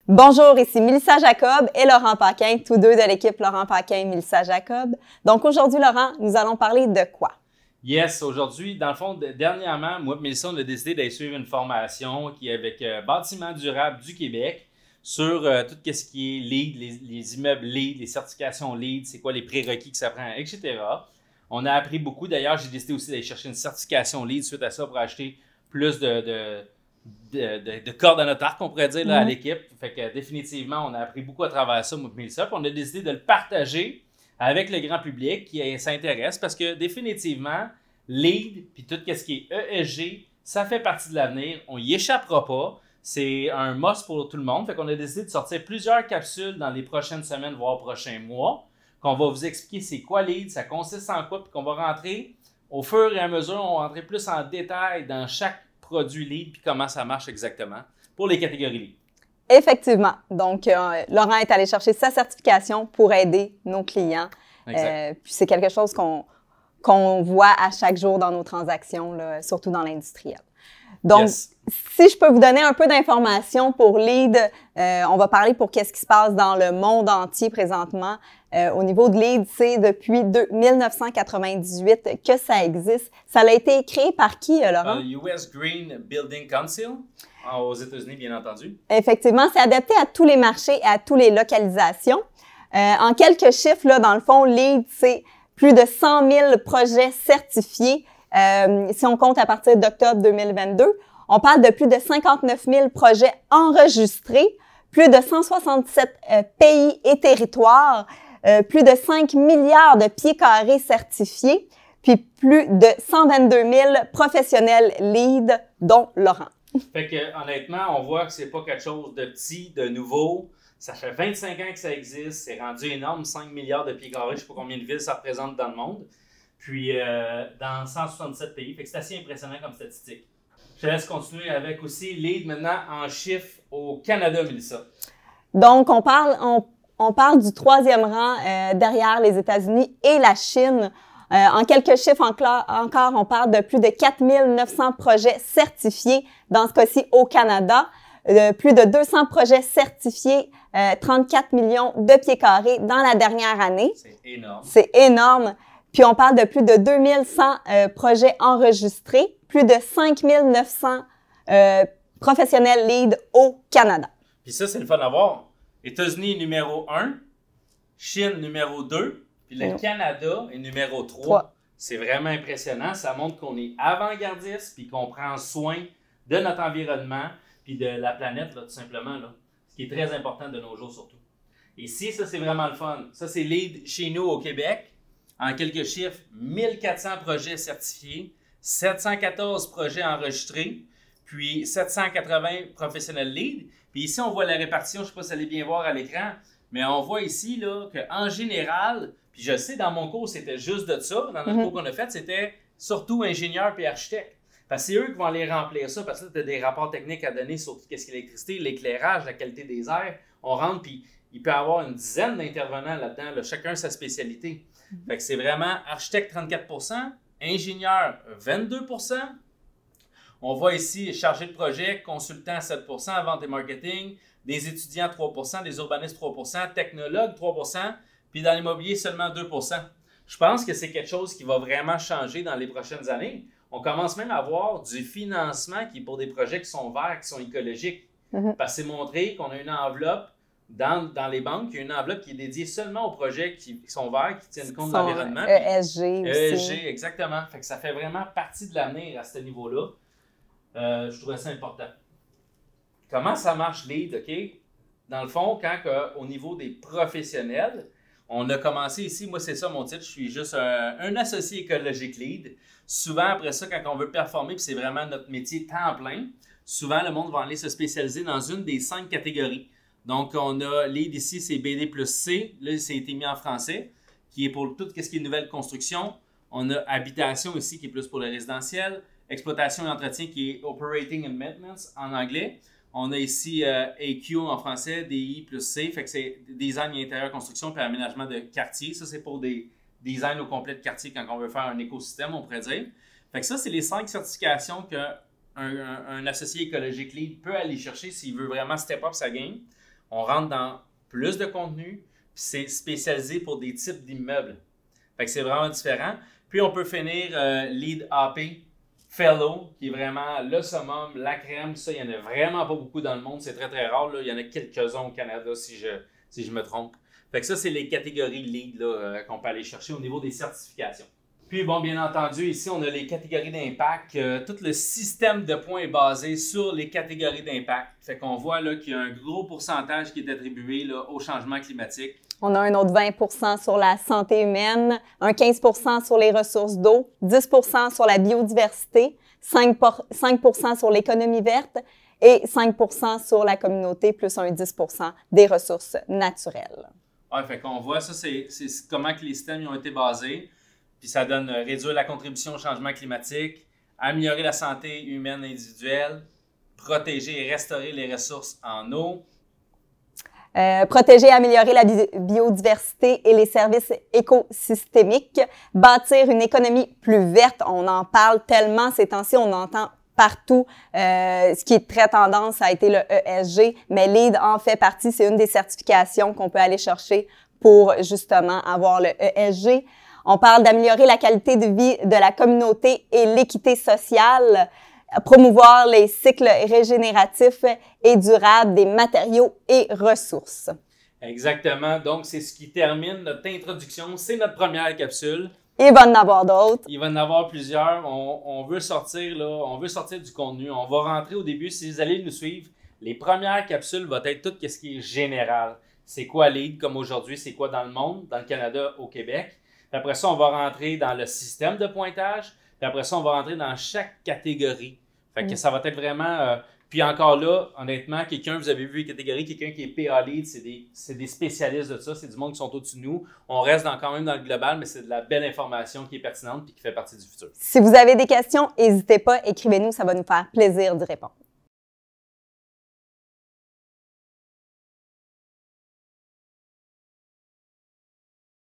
Bonjour, ici Mélissa Jacob et Laurent Paquin, tous deux de l'équipe Laurent Paquin, Mélissa Jacob. Donc aujourd'hui, Laurent, nous allons parler de quoi? Yes, aujourd'hui, dans le fond, dernièrement, moi et Mélissa, on a décidé d'aller suivre une formation qui est avec Bâtiments durables du Québec sur tout ce qui est LEED, les immeubles LEED, les certifications LEED, c'est quoi les prérequis que ça prend, etc. On a appris beaucoup. D'ailleurs, j'ai décidé aussi d'aller chercher une certification LEED suite à ça pour acheter plus de cordes à notre arc, on pourrait dire, là, à l'équipe. Fait que définitivement, on a appris beaucoup à travers ça, moi et Mélissa, puis on a décidé de le partager avec le grand public qui s'intéresse parce que définitivement, LEED puis tout ce qui est ESG, ça fait partie de l'avenir. On y échappera pas. C'est un must pour tout le monde. Fait qu'on a décidé de sortir plusieurs capsules dans les prochaines semaines, voire prochains mois, qu'on va vous expliquer c'est quoi LEED, ça consiste en quoi, puis qu'on va rentrer au fur et à mesure, on va rentrer plus en détail dans chaque produit LEED puis comment ça marche exactement pour les catégories LEED. Effectivement. Donc, Laurent est allé chercher sa certification pour aider nos clients. Puis c'est quelque chose qu'on voit à chaque jour dans nos transactions, là, surtout dans l'industriel. Donc, si je peux vous donner un peu d'informations pour LEED, on va parler pour qu'est-ce qui se passe dans le monde entier présentement. Au niveau de LEED, c'est depuis 1998 que ça existe. Ça a été créé par qui, Laurent? US Green Building Council, aux États-Unis, bien entendu. Effectivement, c'est adapté à tous les marchés et à toutes les localisations. En quelques chiffres, là, dans le fond, LEED, c'est plus de 100 000 projets certifiés. Si on compte à partir d'octobre 2022, on parle de plus de 59 000 projets enregistrés, plus de 167 pays et territoires, plus de 5 milliards de pieds carrés certifiés, puis plus de 122 000 professionnels LEED, dont Laurent. Fait que honnêtement, on voit que c'est pas quelque chose de petit, de nouveau. Ça fait 25 ans que ça existe. C'est rendu énorme, 5 milliards de pieds carrés. Je ne sais pas combien de villes ça représente dans le monde. Puis dans 167 pays. Fait que c'est assez impressionnant comme statistique. Je te laisse continuer avec aussi LEED maintenant en chiffres au Canada, Mélissa. Donc, on parle du troisième rang derrière les États-Unis et la Chine. En quelques chiffres encore, on parle de plus de 4 900 projets certifiés, dans ce cas-ci au Canada, plus de 200 projets certifiés, 34 millions de pieds carrés dans la dernière année. C'est énorme. C'est énorme. Puis on parle de plus de 2100 projets enregistrés, plus de 5 900 professionnels LEED au Canada. Puis ça, c'est le fun à voir. États-Unis numéro 1, Chine numéro 2, puis le Canada est numéro 3. C'est vraiment impressionnant. Ça montre qu'on est avant-gardiste puis qu'on prend soin de notre environnement puis de la planète, là, tout simplement. Là. Ce qui est très important de nos jours surtout. Et si, ça, c'est vraiment le fun. Ça, c'est LEED chez nous au Québec. En quelques chiffres, 1400 projets certifiés, 714 projets enregistrés, puis 780 professionnels LEED. Puis ici, on voit la répartition, je ne sais pas si vous allez bien voir à l'écran, mais on voit ici là, qu'en général, puis je sais, dans mon cours, c'était juste de ça. Dans notre cours qu'on a fait, c'était surtout ingénieurs et architectes. Parce que c'est eux qui vont aller remplir ça, parce que tu as des rapports techniques à donner sur tout ce qui est l'électricité, l'éclairage, la qualité des airs. On rentre, puis il peut y avoir une dizaine d'intervenants là-dedans, là, chacun sa spécialité. Fait que c'est vraiment architecte 34 %, ingénieur 22 %. On voit ici chargé de projet, consultant 7 % vente et marketing, des étudiants 3 %, des urbanistes 3 %, technologues 3 %, puis dans l'immobilier seulement 2 %. Je pense que c'est quelque chose qui va vraiment changer dans les prochaines années. On commence même à avoir du financement qui est pour des projets qui sont verts, qui sont écologiques. Parce que c'est montré qu'on a une enveloppe dans les banques, il y a une enveloppe qui est dédiée seulement aux projets qui sont verts, qui tiennent compte de l'environnement. ESG aussi. ESG, exactement. Fait que ça fait vraiment partie de l'avenir à ce niveau-là. Je trouvais ça important. Comment ça marche LEED, OK? Dans le fond, au niveau des professionnels, on a commencé ici, moi c'est ça mon titre, je suis juste un associé écologique LEED. Souvent après ça, quand on veut performer, puis c'est vraiment notre métier temps plein, souvent le monde va aller se spécialiser dans une des 5 catégories. Donc on a LEED ici, c'est BD plus C, là ça a été mis en français, qui est pour tout ce qui est nouvelle construction. On a habitation ici qui est plus pour le résidentiel, exploitation et entretien qui est Operating and Maintenance en anglais. On a ici AQ en français, DI plus C, fait que c'est design et intérieur construction puis aménagement de quartier. Ça, c'est pour des designs au complet de quartier quand on veut faire un écosystème, on pourrait dire. Fait que ça, c'est les 5 certifications qu'un associé écologique LEED peut aller chercher s'il veut vraiment step up sa game. on rentre dans plus de contenu, puis c'est spécialisé pour des types d'immeubles. Fait que c'est vraiment différent. Puis on peut finir Lead AP Fellow, qui est vraiment le summum, la crème. Ça, il n'y en a vraiment pas beaucoup dans le monde. C'est très, très rare. Là. Il y en a quelques-uns au Canada, si je me trompe. Fait que ça, c'est les catégories Lead là, qu'on peut aller chercher au niveau des certifications. Puis, bon, bien entendu, ici, on a les catégories d'impact. Tout le système de points est basé sur les catégories d'impact. Fait qu'on voit là qu'il y a un gros pourcentage qui est attribué là, au changement climatique. On a un autre 20 sur la santé humaine, un 15 sur les ressources d'eau, 10 sur la biodiversité, 5 sur l'économie verte et 5 sur la communauté, plus un 10 des ressources naturelles. Oui, fait qu'on voit ça, c'est comment que les systèmes y ont été basés. Puis ça donne réduire la contribution au changement climatique, améliorer la santé humaine individuelle, protéger et restaurer les ressources en eau. Protéger et améliorer la biodiversité et les services écosystémiques, bâtir une économie plus verte. On en parle tellement ces temps-ci, on entend partout. Ce qui est très tendance, ça a été le ESG, mais LEED en fait partie. C'est une des certifications qu'on peut aller chercher pour justement avoir le ESG. On parle d'améliorer la qualité de vie de la communauté et l'équité sociale, promouvoir les cycles régénératifs et durables des matériaux et ressources. Exactement. Donc, c'est ce qui termine notre introduction. C'est notre première capsule. Il va en avoir d'autres. Il va en avoir plusieurs. On veut sortir là, on veut sortir du contenu. On va rentrer au début. Si vous allez nous suivre, les premières capsules vont être tout ce qui est général. C'est quoi LEED comme aujourd'hui? C'est quoi dans le monde, dans le Canada, au Québec? Puis après ça, on va rentrer dans le système de pointage. Puis après ça, on va rentrer dans chaque catégorie. Fait que ça va être vraiment... puis encore là, honnêtement, vous avez vu les catégories, quelqu'un qui est PA Lead, c'est des spécialistes de ça. C'est du monde qui sont au-dessus de nous. On reste quand même dans le global, mais c'est de la belle information qui est pertinente et qui fait partie du futur. Si vous avez des questions, n'hésitez pas, écrivez-nous, ça va nous faire plaisir d'y répondre.